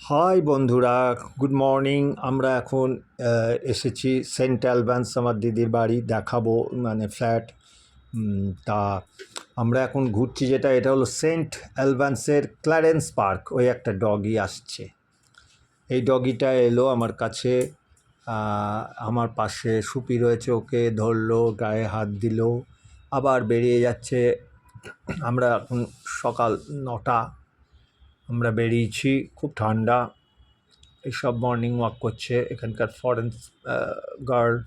High বন্ধুরা, good morning. আমরা এখন এসেছি সেন্ট অ্যালবান্স, আমার দিদির বাড়ি দেখাবো, মানে ফ্ল্যাট। তা আমরা এখন ঘুরছি, এটা হলো সেন্ট অ্যালবান্সের ক্ল্যারেন্স পার্ক। ওই একটা ডগি আসছে, এই ডগিটা এলো আমার কাছে, আমার পাশে সুপি রয়েছে, ওকে ধরলো, গায়ে হাত দিল, আবার বেরিয়ে যাচ্ছে। আমরা এখন সকাল 9টা, আমরা বেরিয়েছি, খুব ঠান্ডা। এইসব মর্নিং ওয়াক করছে এখানকার ফরেন গার্ড।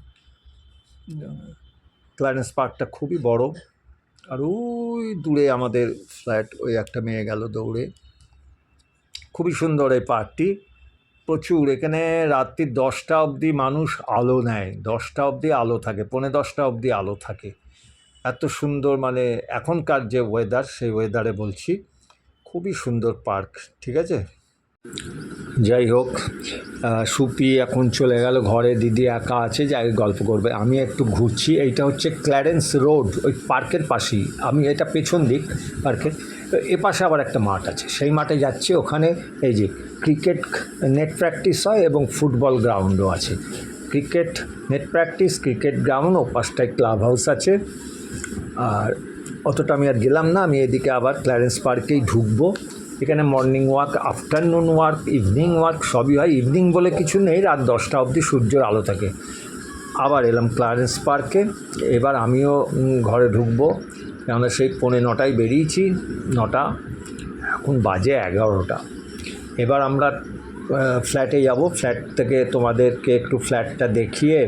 ক্ল্যারেন্স পার্কটা খুবই বড়, আর ওই দূরে আমাদের ফ্ল্যাট, ওই একটা মেয়ে গেল দৌড়ে। খুবই সুন্দর এই পার্কটি, প্রচুর। এখানে রাত্রি 10টা অবধি মানুষ আলো নেয়, 10টা অবধি আলো থাকে, 10:45 অবধি আলো থাকে। এত সুন্দর, মানে এখনকার যে ওয়েদার, সেই ওয়েদারে বলছি, খুবই সুন্দর পার্ক। ঠিক আছে, যাই হোক, সুপি এখন চলে গেল ঘরে, দিদি একা আছে, যাই গল্প করবে, আমি একটু ঘুরছি। এইটা হচ্ছে ক্ল্যারেন্স রোড, ওই পার্কের পাশেই। আমি এটা পেছন দিক পার্কের, এ পাশে আবার একটা মাঠ আছে, সেই মাঠে যাচ্ছি। ওখানে এই যে ক্রিকেট নেট প্র্যাকটিস হয় এবং ফুটবল গ্রাউন্ডও আছে। Cricket net practice, cricket ground, ও পাশটায় ক্লাব হাউস আছে। আর অতটা আমি আর গেলাম না, আমি এদিকে আবার ক্ল্যারেন্স পার্কেই ঢুকবো। এখানে morning walk, afternoon walk, evening walk সবই হয়। ইভিনিং বলে কিছু নেই, রাত 10টা অবধি সূর্যের আলো থাকে। আবার এলাম ক্ল্যারেন্স পার্কে, এবার আমিও ঘরে ঢুকবো, কেননা সেই 9:45 বেরিয়েছি, 9টা, এখন বাজে 11টা। এবার আমরা ফ্ল্যাটে যাব। ফ্ল্যাট থেকে তোমাদেরকে একটু ফ্ল্যাটটা দেখিয়ে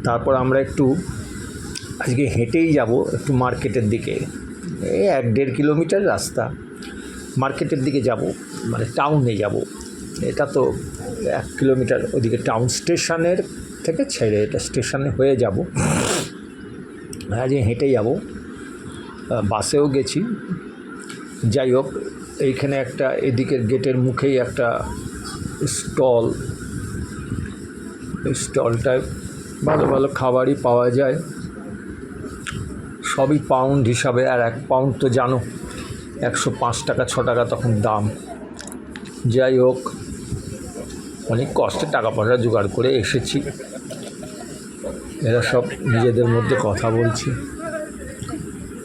তারপর আমরা একটু আজকে হেঁটেই যাব একটু মার্কেটের দিকে। এই 1-1.5 কিলোমিটার রাস্তা, মার্কেটের দিকে যাব, মানে টাউনে যাব। এটা তো 1 কিলোমিটার ওদিকে, টাউন স্টেশনের থেকে ছেড়ে এটা স্টেশনে হয়ে যাব। আজকে হেঁটে যাব, বাসেও গেছি। যাই হোক, এইখানে একটা, এদিকের গেটের মুখেই একটা স্টল, এই স্টলটায় ভালো ভালো খাবারই পাওয়া যায়, সবই পাউন্ড হিসাবে। আর 1 পাউন্ড তো জানো 105 টাকা, 6 টাকা তখন দাম। যাই হোক, অনেক কষ্টে টাকা পয়সা জোগাড় করে এসেছি। এরা সব নিজেদের মধ্যে কথা বলছি।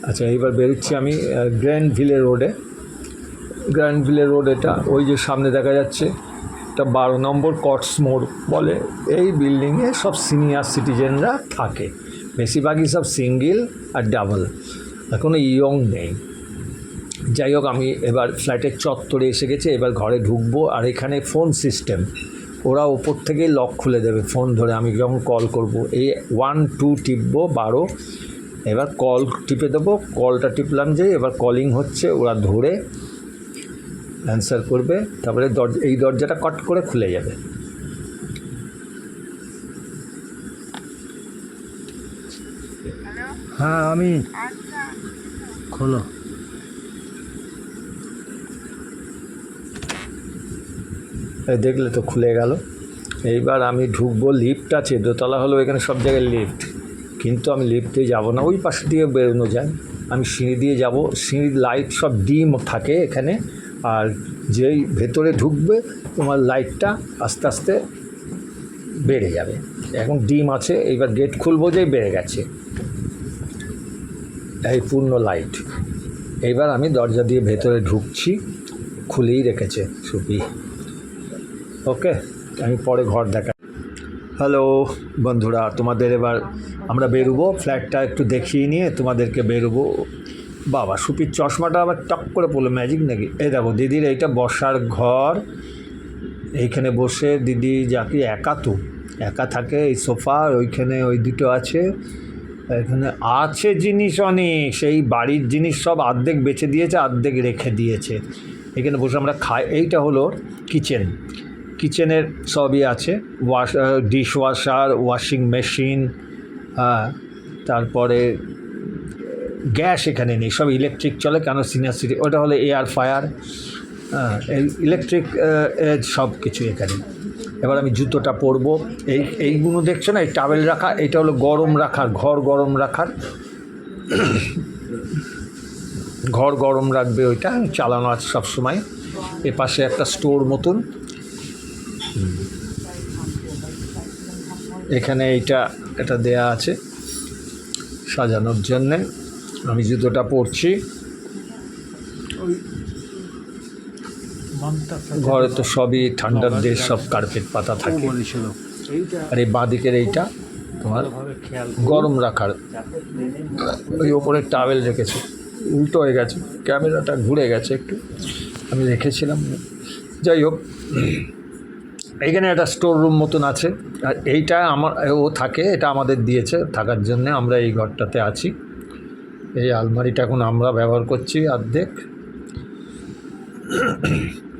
আচ্ছা, এইবার বেরোচ্ছি আমি গ্র্যান্ডভিলে রোডে। গ্র্যান্ডভিলে রোড, এটা ওই যে সামনে দেখা যাচ্ছে, এটা 12 নম্বর কটস মোড় বলে। এই বিল্ডিংয়ে সব সিনিয়র সিটিজেনরা থাকে, বেশিরভাগই সব সিঙ্গেল আর ডাবল, এখনও ইয়ং নেই। যাই হোক, আমি এবার ফ্ল্যাটের চত্বরে এসে গেছি, এবার ঘরে ঢুকবো। আর এখানে ফোন সিস্টেম, ওরা ওপর থেকেই লক খুলে দেবে ফোন ধরে। আমি যখন কল করব, এই 1-2 টিপবো, 12, এবার কল টিপে দেবো। কলটা টিপলাম, যে এবার কলিং হচ্ছে, ওরা ধরে অ্যান্সার করবে, তারপরে এই দরজাটা কট করে খুলে যাবে। হ্যাঁ, আমি খোলো। দেখলে তো, খুলে গেল। এইবার আমি ঢুকবো, লিফট আছে, দোতলা হলো, এখানে সব জায়গায় লিফট, কিন্তু আমি লিফটে যাব না, ওই পাশে দিয়ে বেরোনো যায়। আমি সিঁড়ি দিয়ে যাব। সিঁড়ির লাইট সব ডিম থাকে এখানে, আর যেই ভেতরে ঢুকবে তোমার লাইটটা আস্তে আস্তে বেড়ে যাবে। এখন ডিম আছে, এইবার গেট খুলবো, যেই বেড়ে গেছে এই পূর্ণ লাইট। এইবার আমি দরজা দিয়ে ভেতরে ঢুকছি, খুলেই রেখেছে সুপি। ওকে, আমি পরে ঘর দেখা। হ্যালো বন্ধুরা, তোমাদের এবার আমরা বেরোবো, ফ্ল্যাটটা একটু দেখিয়ে নিয়ে তোমাদেরকে বেরোবো। বাবা, সুপির চশমাটা আবার টক করে পড়লো, ম্যাজিক নাকি? এই দেখো, দিদির এইটা বসার ঘর, এইখানে বসে দিদি যাকে একা থাকে। এই সোফা, ওইখানে ওই দুটো আছে, এখানে আছে জিনিস অনেক, সেই বাড়ির জিনিস সব অর্ধেক বেচে দিয়েছে, অর্ধেক রেখে দিয়েছে। এখানে বসে আমরা খাই। এইটা হলো কিচেনের সবই আছে, ডিশ ওয়াশার, ওয়াশিং মেশিন, হ্যাঁ, তারপরে গ্যাস এখানে নেই, সব ইলেকট্রিক চলে, কেন সিনিয়র সিটি। ওটা হলো এয়ার ফায়ার, ইলেকট্রিক সব কিছু এখানে। এবার আমি জুতোটা পরবো। এইগুলো দেখছো না, এই টাওয়েল রাখা, এটা হলো গরম রাখার ঘর, গরম রাখার ঘর, গরম রাখবে, ওইটা চালানো আছে সবসময়। এপাশে একটা স্টোর মতন, এখানে এটা দেয়া আছে সাজানোর জন্যে। আমি জুতোটা পরছি। ঘরে তো সবই ঠান্ডার দেশ, সব কার্পেট পাতা থাকে। আর এই বাঁদিকের এইটা তোমার গরম রাখার, ওই ওপরে টাওয়েল রেখেছে, উল্টো হয়ে গেছে, ক্যামেরাটা ঘুরে গেছে একটু, আমি রেখেছিলাম। যাই হোক, এইখানে একটা স্টোর রুম মতন আছে। আর এইটা ও থাকে, এটা আমাদের দিয়েছে থাকার জন্যে। আমরা এই ঘরটাতে আছি। এই আলমারিটা এখন আমরা ব্যবহার করছি অর্ধেক।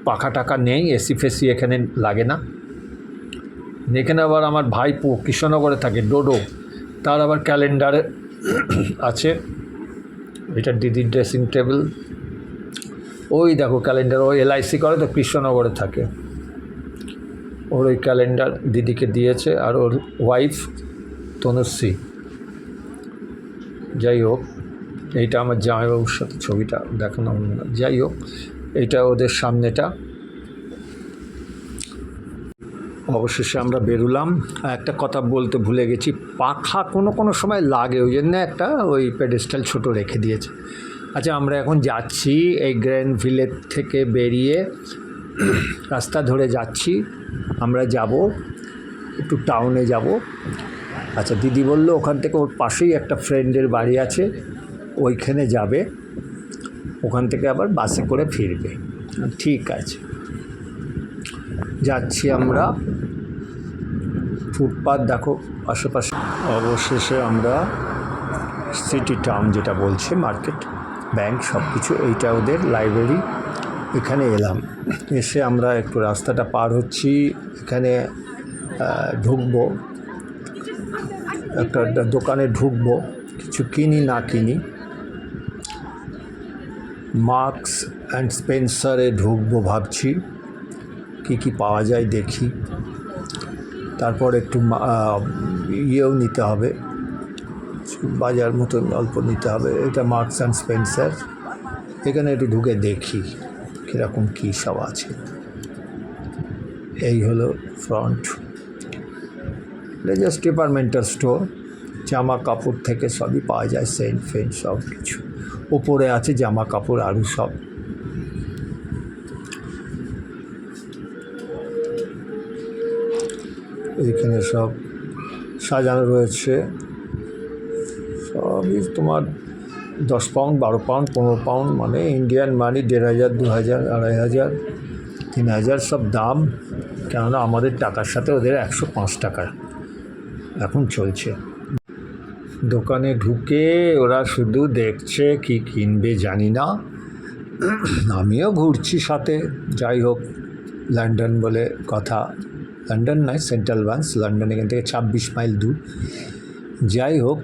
পাখা টাকা নেই, এসি ফেসি এখানে লাগে না। এখানে আবার আমার ভাইপো কৃষ্ণনগরে থাকে, ডোডো, তার আবার ক্যালেন্ডারে আছে। এটা দিদির ড্রেসিং টেবিল। ওই দেখো ক্যালেন্ডার, ও LIC করে তো, কৃষ্ণনগরে থাকে। ওর ওই ক্যালেন্ডার দিদিকে দিয়েছে। আর ওর ওয়াইফ তনুশ্রী। যাই হোক, এইটা আমার জামাইবাবুর সাথে ছবিটা দেখানো হলো না। যাই হোক, এইটা ওদের সামনেটা। অবশেষে আমরা বেরোলাম। একটা কথা বলতে ভুলে গেছি, পাখা কোনো সময় লাগে, ওই জন্য একটা ওই পেডেস্টাল ছোট রেখে দিয়েছে। আচ্ছা, আমরা এখন যাচ্ছি এই গ্র্যান্ডভিলের থেকে বেরিয়ে রাস্তা ধরে যাচ্ছি। আমরা যাব একটু টাউনে যাব। আচ্ছা, দিদি বললো ওখান থেকে ওর পাশেই একটা ফ্রেন্ডের বাড়ি আছে, ওইখানে যাবে, ওখান থেকে আবার বাসে করে ফিরবে। ঠিক আছে, যাচ্ছি আমরা। ফুটপাথ দেখো আশেপাশে। অবশেষে আমরা সিটি টাউন, যেটা বলছে মার্কেট, ব্যাংক, সব কিছু, এইটা ওদের লাইব্রেরি, এখানে এলাম। এসে আমরা একটু রাস্তাটা পার হচ্ছি। এখানে ঢুকবো, একটা দোকানে ঢুকবো, কিছু কিনি না কিনি। মার্কস অ্যান্ড স্পেন্সারে ঢুকবো ভাবছি, কি পাওয়া যায় দেখি। তারপর একটু ইয়েও নিতে হবে, বাজার মতন অল্প নিতে হবে। এটা মার্কস অ্যান্ড স্পেন্সার, এখানে একটু ঢুকে দেখি কীরকম কী সব আছে। এই হলো ফ্রন্ট। এটা জাস্ট ডিপার্টমেন্টাল স্টোর, জামা কাপড় থেকে সবই পাওয়া যায়, সেন্ট ফেন্ট সব কিছু। ওপরে আছে জামা কাপড় আরও সব। এখানে সব সাজানো রয়েছে, সবই তোমার 10 পাউন্ড, 12 পাউন্ড, 15 পাউন্ড, মানে ইন্ডিয়ান মানি 1500, 2000, 2500, 3000 সব দাম। কেননা আমাদের টাকার সাথে ওদের 105 টাকা এখন চলছে। দোকানে ঢুকে ওরা শুধু দেখছে, কি কিনবে জানি না, আমিও ঘুরছি সাথে। যাই হোক, লন্ডন বলে কথা, লন্ডন নয়, সেন্ট্রাল বান্স, লন্ডন এখান থেকে 26 মাইল দূর। যাই হোক,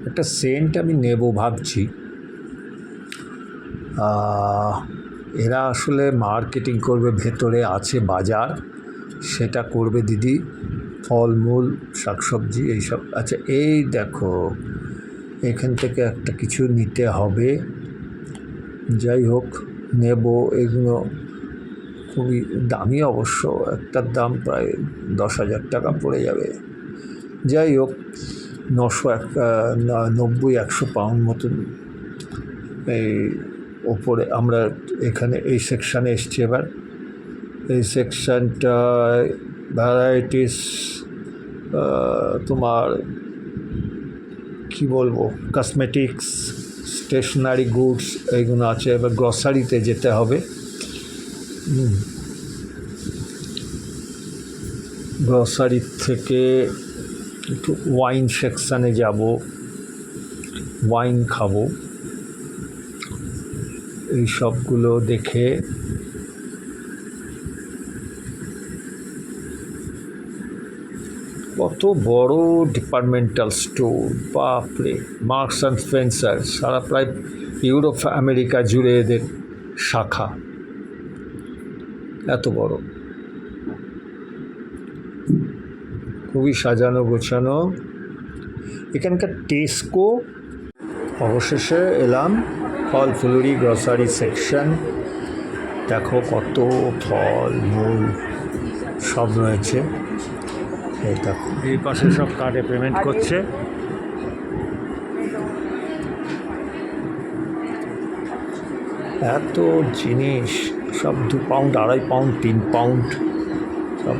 একটা সেন্ট আমি নেব ভাবছি। এরা আসলে মার্কেটিং করবে, ভেতরে আছে বাজার, সেটা করবে দিদি, ফলমূল, শাকসবজি এইসব। আচ্ছা, এই দেখো, এখান থেকে একটা কিছু নিতে হবে। যাই হোক, নেব। এগুলো খুবই দামি অবশ্য, একটার দাম প্রায় 10,000 টাকা পড়ে যাবে। যাই হোক, 90-100 পাউন্ড মতন। এই ওপরে আমরা এখানে এই সেকশানে এসছি এবার। এই সেকশানটায় ভ্যারাইটিস, তোমার কি বলবো, কসমেটিক্স, স্টেশনারি গুডস, এইগুলো আছে। এবার গ্রসারিতে যেতে হবে। গ্রসারি থেকে একটু ওয়াইন সেকশানে যাব, ওয়াইন খাবো। এই সবগুলো দেখে কত বড় ডিপার্টমেন্টাল স্টোর, বাপরে! মার্কস অ্যান্ড স্পেন্সার, সারা প্রায় ইউরোপ আমেরিকা জুড়ে এদের শাখা, এত বড়, খুবই সাজানো গোছানো। এখানকার টেস্কো। অবশেষে এলাম ফল ফুলুরি গ্রসারি সেকশন। দেখো কত ফল মূল সব রয়েছে। এই দেখো এই পাশে সব কার্ডে পেমেন্ট করছে। এত জিনিস সব 2 পাউন্ড, 2.5 পাউন্ড, 3 পাউন্ড সব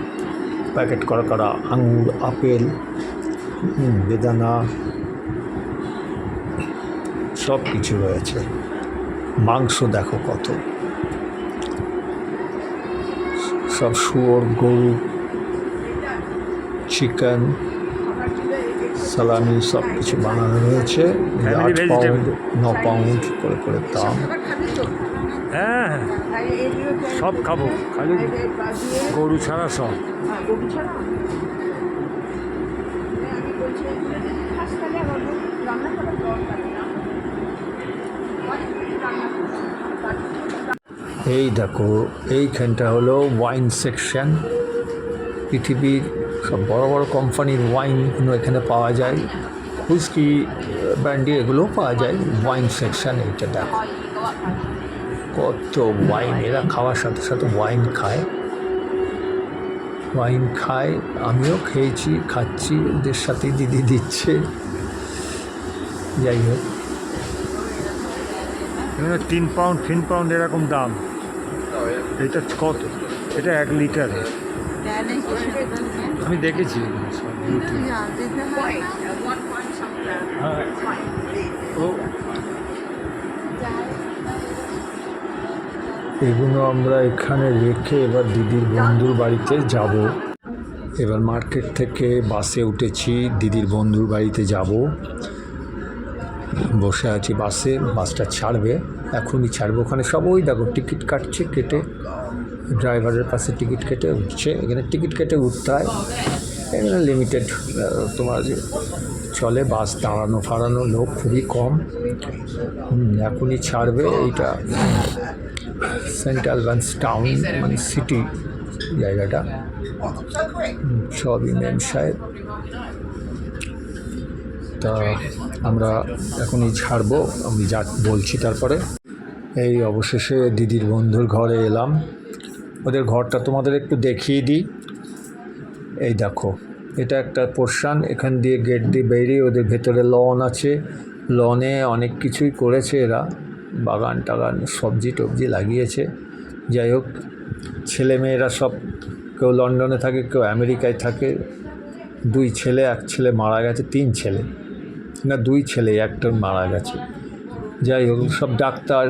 প্যাকেট করা করা আঙুর, আপেল, বেদানা সব কিছু রয়েছে। মাংস দেখো কত, সব শুয়োর, গরু, চিকেন, সালামি সব কিছু বানানো রয়েছে। 8 পাউন্ড, 9 পাউন্ড করে করে দাম। হ্যাঁ সব খাবো, খালি গরু ছাড়া সব। এই দেখো এইখানটা হলো ওয়াইন সেকশন। পৃথিবীর সব বড় বড় কোম্পানির ওয়াইনগুলো এখানে পাওয়া যায়, হুইস্কি, ব্র্যান্ডি এগুলোও পাওয়া যায়। ওয়াইন সেকশন এইটা দেখো কত ওয়াইন, এরা খাওয়ার সাথে সাথে ওয়াইন খায়। আমিও খেয়েছি, খাচ্ছি, ওদের সাথেই দিদি দিচ্ছে। যাই হোক, 3 পাউন্ড 3 পাউন্ড এরকম দাম। এটা কত? এটা 1 লিটার। আমি দেখেছি এগুলো আমরা এখানে রেখে এবার দিদির বন্ধুর বাড়িতে যাব। এবার মার্কেট থেকে বাসে উঠেছি, দিদির বন্ধুর বাড়িতে যাব। বসে আছি বাসে, বাসটা ছাড়বে, এখনই ছাড়বে। ওখানে সব ওই দেখো টিকিট কাটছে, কেটে ড্রাইভারের পাশে টিকিট কেটে উঠছে। এখানে টিকিট কেটে উঠতে হয়, এখানে লিমিটেড তোমার চলে, বাস দাঁড়ানো ফাড়ানো লোক খুবই কম। এখনই ছাড়বে। এইটা সেন্ট আলবান্স টাউন, মানে সিটি জায়গাটা, সবই মেম সাহেব। তা আমরা এখনই ছাড়বো, আমি বলছি তারপরে। এই অবশেষে দিদির বন্ধুর ঘরে এলাম। ওদের ঘরটা তোমাদের একটু দেখিয়ে দিই। এই দেখো এটা একটা পোর্শন, এখান দিয়ে গেট দিয়ে বেরিয়ে ওদের ভেতরে লন আছে। লনে অনেক কিছুই করেছে এরা, বাগান টাগান, সবজি টবজি লাগিয়েছে। যাই হোক, ছেলেমেয়েরা সব, কেউ লন্ডনে থাকে, কেউ আমেরিকায় থাকে। 2 ছেলে, 1 ছেলে মারা গেছে, 3 ছেলে না 2 ছেলে, একটা মারা গেছে। যাই হোক, সব ডাক্তার,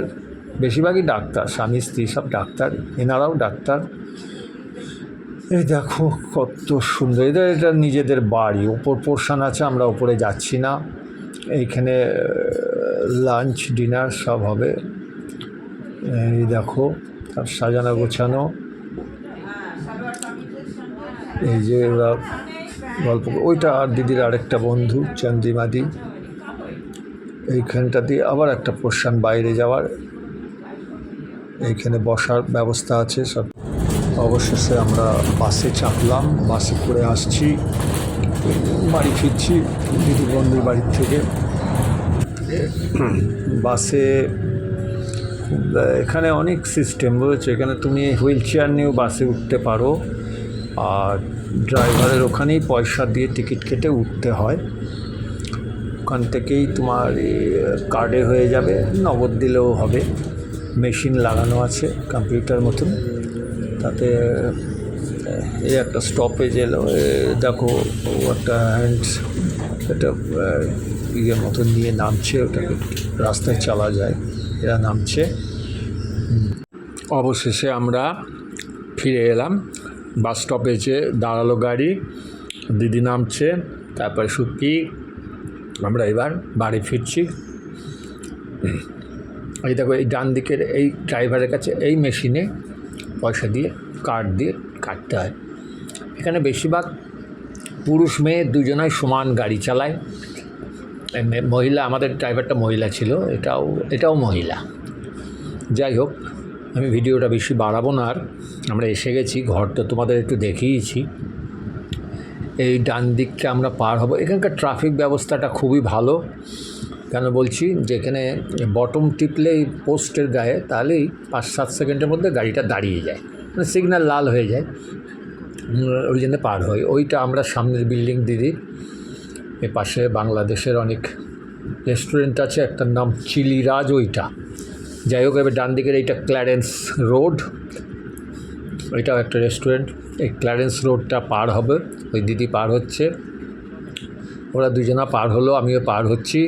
বেশিরভাগই ডাক্তার, স্বামী স্ত্রী সব ডাক্তার, এনারাও ডাক্তার। এই দেখো কত সুন্দর, এটা নিজেদের বাড়ি। ওপর পোর্শন আছে, আমরা ওপরে যাচ্ছি না। এইখানে লাঞ্চ ডিনার সব হবে। এই দেখো সব সাজানো গোছানো। এই যে ওরা গল্প, ওইটা আর দিদির আরেকটা বন্ধু চন্দ্রিমাদি। এইখানটা দিয়ে আবার একটা পোর্শন বাইরে যাওয়ার, এইখানে বসার ব্যবস্থা আছে সব। অবশেষে আমরা বাসে চাপলাম, বাসে করে আসছি, বাড়ি ফিরছি দিদির বন্ধুর বাড়ির থেকে। বাসে এখানে অনেক সিস্টেম রয়েছে, এখানে তুমি হুইল চেয়ার নিয়েও বাসে উঠতে পারো, আর ড্রাইভারের ওখানেই পয়সা দিয়ে টিকিট কেটে উঠতে হয়। ওখান থেকেই তোমার কার্ডে হয়ে যাবে, নগদ দিলেও হবে। মেশিন লাগানো আছে কম্পিউটার মতন। তাতে এই একটা স্টপেজ এলো, দেখো একটা হ্যান্ডস, এটা ইয়ের মতন নিয়ে নামছে, ওটাকে রাস্তায় চালা যায়, এরা নামছে। অবশেষে আমরা ফিরে এলাম, বাস স্টপেজে দাঁড়ালো গাড়ি, দিদি নামছে, তারপরে সুপ্পি, আমরা এবার বাড়ি ফিরছি। এই দেখো এই ডান দিকের এই ড্রাইভারের কাছে এই মেশিনে পয়সা দিয়ে কার্ড দিয়ে কাটতে হয়। এখানে বেশিরভাগ পুরুষ মেয়ে দুজনাই সমান গাড়ি চালায়। মহিলা, আমাদের ড্রাইভারটা মহিলা ছিল, এটাও মহিলা। যাই হোক, আমি ভিডিওটা বেশি বাড়াবো না আর। আমরা এসে গেছি, ঘরটা তোমাদের একটু দেখিয়েছি। এই ডান দিককে আমরা পার হব। এখানকার ট্রাফিক ব্যবস্থাটা খুবই ভালো, কেন বলছি, যেখানে বটম টিপলে এই পোস্টের গায়ে, তাহলেই 5-7 সেকেন্ডের মধ্যে গাড়িটা দাঁড়িয়ে যায়, মানে সিগন্যাল লাল হয়ে যায়, ওই জন্য পার হয়। ওইটা আমরা সামনের বিল্ডিং দিদি, এ পাশে বাংলাদেশের অনেক রেস্টুরেন্ট আছে, একটার নাম চিলিরাজ, ওইটা। যাই হোক, এবার ডান দিকের এইটা ক্ল্যারেন্স রোড, ওইটাও একটা রেস্টুরেন্ট। এই ক্ল্যারেন্স রোডটা পার হবে, ওই দিদি পার হচ্ছে, ওরা দুজনা পার হলো, আমিও পার হচ্ছি।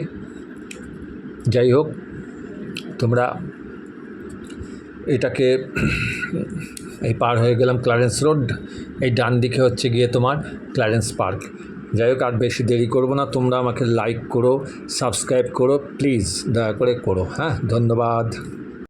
যাই হোক, তোমরা এটাকে এই পার হয়ে গেলাম ক্ল্যারেন্স রোড, এই ডান দিকে হচ্ছে গিয়ে তোমার ক্ল্যারেন্স পার্ক। যাই হোক, আর বেশি দেরি করবো না, তোমরা আমাকে লাইক করো, সাবস্ক্রাইব করো, প্লিজ দয়া করে করো। হ্যাঁ, ধন্যবাদ।